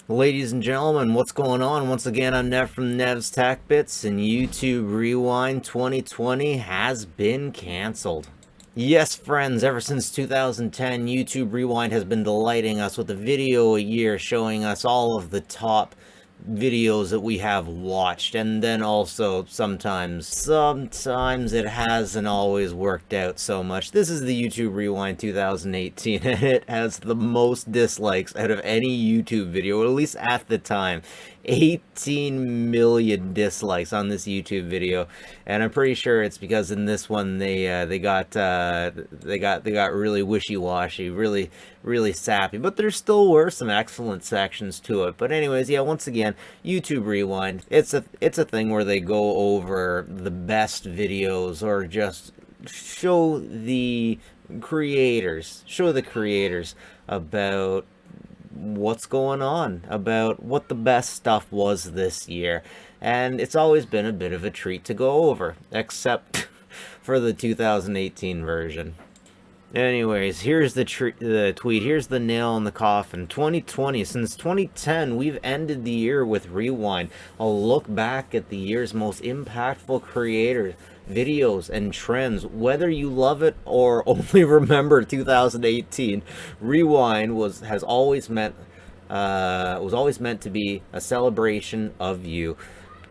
Ladies and gentlemen, what's going on? Once again, I'm Nev from Nev's Tech Bits, and YouTube Rewind 2020 has been canceled. Yes, friends, ever since 2010, YouTube Rewind has been delighting us with a video a year showing us all of the top videos that we have watched, and then also sometimes it hasn't always worked out so much. This is the YouTube Rewind 2018, and it has the most dislikes out of any YouTube video, or at least at the time. 18 million dislikes on this YouTube video, and I'm pretty sure it's because in this one they got really wishy-washy, really sappy, but there still were some excellent sections to it. But anyways, yeah, once again, YouTube Rewind, it's a thing where they go over the best videos, or just show the creators about what's going on, about what the best stuff was this year. And it's always been a bit of a treat to go over, except for the 2018 version. Anyways, here's the tweet. Here's the nail in the coffin. 2020. Since 2010, we've ended the year with Rewind. A look back at the year's most impactful creators, videos, and trends. Whether you love it or only remember 2018, Rewind was always meant to be a celebration of you.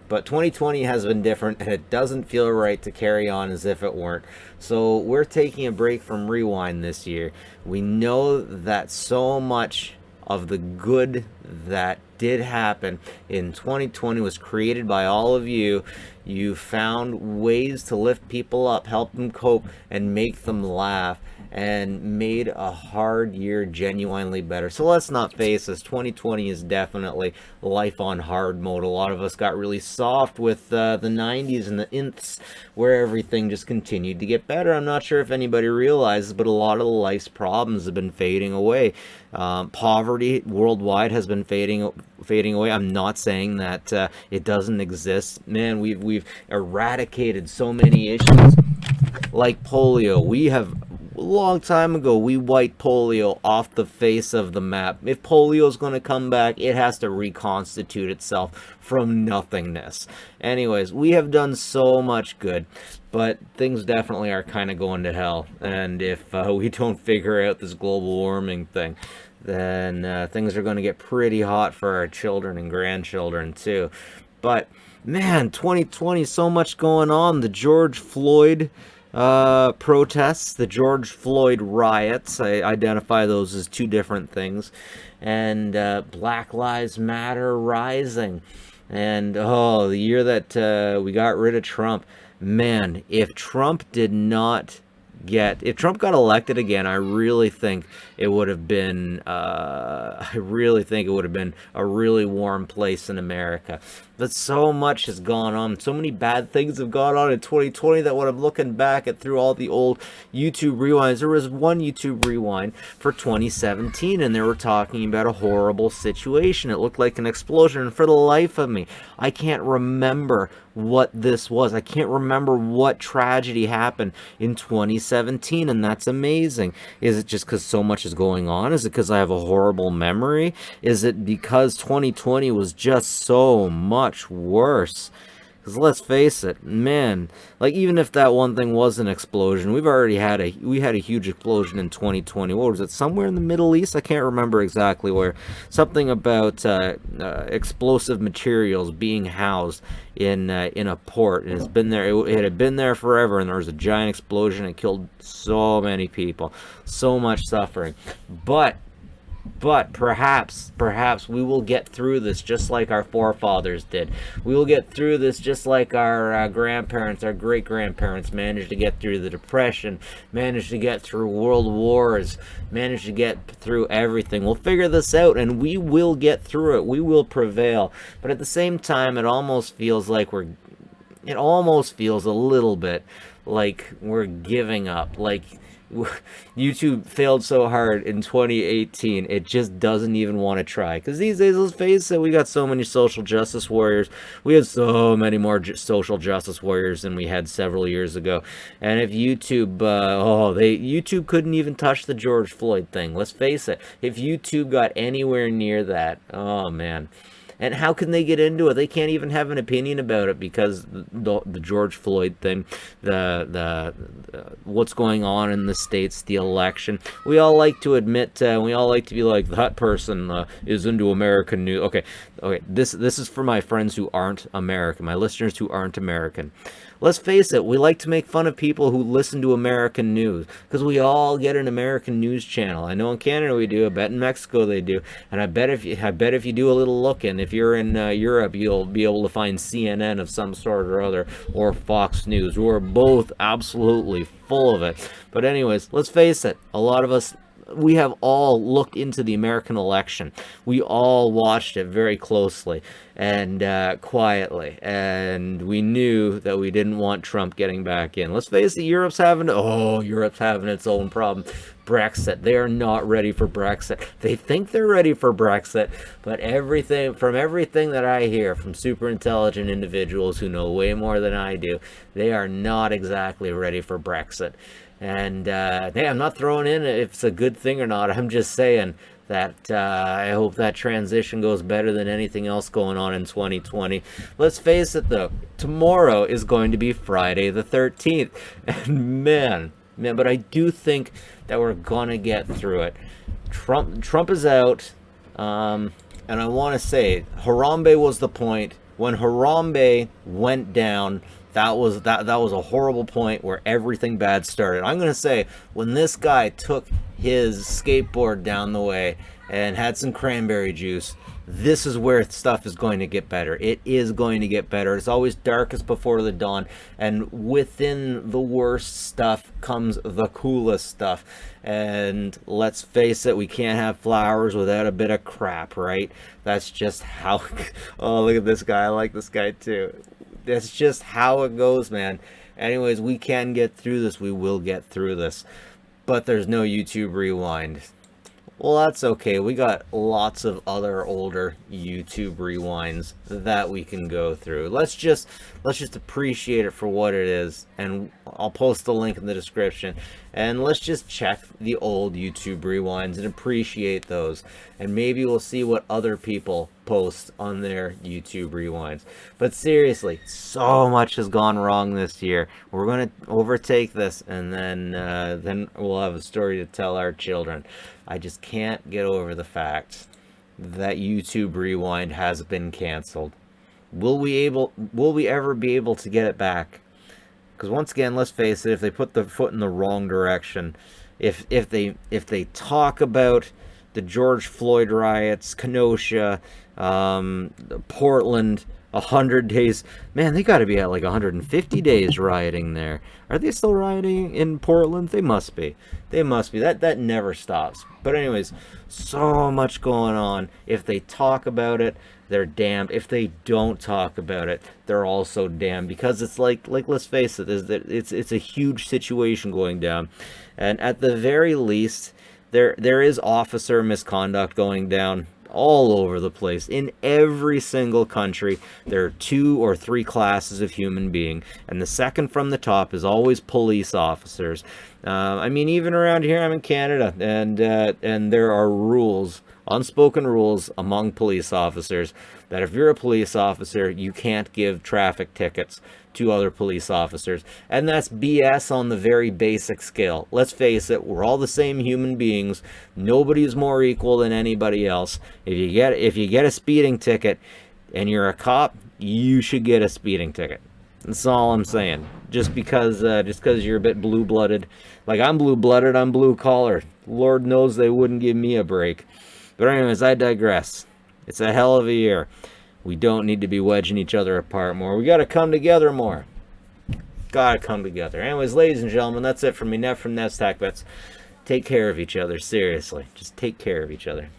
But 2020 has been different, and it doesn't feel right to carry on as if it weren't. So we're taking a break from Rewind this year. We know that so much of the good that did happen in 2020 was created by all of you. You found ways to lift people up, help them cope, and make them laugh, and made a hard year genuinely better. So let's not face this, 2020 is definitely life on hard mode. A lot of us got really soft with the 90s and the inths, where everything just continued to get better. I'm not sure if anybody realizes, but a lot of life's problems have been fading away. Poverty worldwide has been fading away. I'm not saying that it doesn't exist. Man, we've eradicated so many issues, like polio. We have, a long time ago, we wiped polio off the face of the map. If polio is going to come back, it has to reconstitute itself from nothingness. Anyways, we have done so much good, but things definitely are kind of going to hell. And if we don't figure out this global warming thing, then things are going to get pretty hot for our children and grandchildren too. But man, 2020, so much going on. The George Floyd protests, the George Floyd riots. I identify those as two different things. And Black Lives Matter rising. And oh, the year that we got rid of Trump. Man, if Trump got elected again, I really think it would have been a really warm place in America. But so much has gone on. So many bad things have gone on in 2020 that when I'm looking back at through all the old YouTube rewinds, there was one YouTube rewind for 2017, and they were talking about a horrible situation. It looked like an explosion, and for the life of me, I can't remember what this was. I can't remember what tragedy happened in 2017, and that's amazing. Is it just because so much is going on? Is it because I have a horrible memory? Is it because 2020 was just so much worse? Because let's face it, man, like, even if that one thing was an explosion, we had a huge explosion in 2020. What was it? Somewhere in the Middle East? I can't remember exactly where. Something about explosive materials being housed in a port. And it's been there. It had been there forever, and there was a giant explosion. It killed so many people, so much suffering. But perhaps we will get through this just like our forefathers did. We will get through this just like our grandparents, our great-grandparents managed to get through the Depression, managed to get through world wars, managed to get through everything. We'll figure this out, and we will get through it. We will prevail. But at the same time, it almost feels a little bit like we're giving up. Like, YouTube failed so hard in 2018, it just doesn't even want to try. Because these days, let's face it, we got so many social justice warriors. We have so many more social justice warriors than we had several years ago. And if YouTube, YouTube couldn't even touch the George Floyd thing. Let's face it. If YouTube got anywhere near that, oh man. And how can they get into it? They can't even have an opinion about it because the George Floyd thing, the what's going on in the states, the election. We all like to admit, we all like to be like, that person is into American news. Okay. This is for my friends who aren't American, my listeners who aren't American. Let's face it, we like to make fun of people who listen to American news because we all get an American news channel. I know in Canada we do. I bet in Mexico they do. And I bet if you do a little looking, if you're in Europe, you'll be able to find CNN of some sort or other, or Fox News. We're both absolutely full of it. But anyways, let's face it, a lot of us, we have all looked into the American election. We all watched it very closely and quietly, and we knew that we didn't want Trump getting back in. Let's face it, Europe's having its own problem. Brexit. They are not ready for Brexit. They think they're ready for Brexit, but everything that I hear from super intelligent individuals who know way more than I do, they are not exactly ready for Brexit. And hey, I'm not throwing in if it's a good thing or not. I'm just saying that I hope that transition goes better than anything else going on in 2020. Let's face it, though, tomorrow is going to be Friday the 13th. And man, but I do think that we're gonna get through it. Trump is out, and I want to say Harambe was the point. When Harambe went down, that was a horrible point where everything bad started. I'm gonna say when this guy took his skateboard down the way and had some cranberry juice, this is where stuff is going to get better. It is going to get better. It's always darkest before the dawn, and within the worst stuff comes the coolest stuff. And let's face it, we can't have flowers without a bit of crap, right? That's just how oh, look at this guy. I like this guy too. That's just how it goes, man. Anyways, we can get through this. We will get through this. But there's no YouTube Rewind. Well, that's okay. We got lots of other older YouTube rewinds that we can go through. Let's just appreciate it for what it is, and I'll post the link in the description. And let's just check the old YouTube rewinds and appreciate those. And maybe we'll see what other people post on their YouTube rewinds. But seriously, so much has gone wrong this year. We're going to overtake this, and then we'll have a story to tell our children. I just can't get over the fact that YouTube Rewind has been canceled. Will we ever be able to get it back? Because once again, let's face it, if they put the foot in the wrong direction, if they talk about the George Floyd riots, Kenosha, Portland, 100 days, man, they got to be at like 150 days rioting there. Are they still rioting in Portland? They must be. That never stops. But anyways, so much going on. If they talk about it, they're damned. If they don't talk about it, they're also damned. Because it's like let's face it, it's a huge situation going down, and at the very least, there is officer misconduct going down all over the place. In every single country, there are 2 or 3 classes of human being, and the second from the top is always police officers. I mean, even around here, I'm in Canada, and there are rules, unspoken rules among police officers, that if you're a police officer, you can't give traffic tickets to other police officers. And that's BS on the very basic scale. Let's face it, we're all the same human beings. Nobody is more equal than anybody else. If you get a speeding ticket and you're a cop, you should get a speeding ticket. That's all I'm saying. Just because you're a bit blue-blooded. Like, I'm blue-blooded, I'm blue-collar. Lord knows they wouldn't give me a break. But anyways, I digress. It's a hell of a year. We don't need to be wedging each other apart more. We got to come together more. Got to come together. Anyways, ladies and gentlemen, that's it from me. Nev from Nev's Tac Bets. Take care of each other. Seriously. Just take care of each other.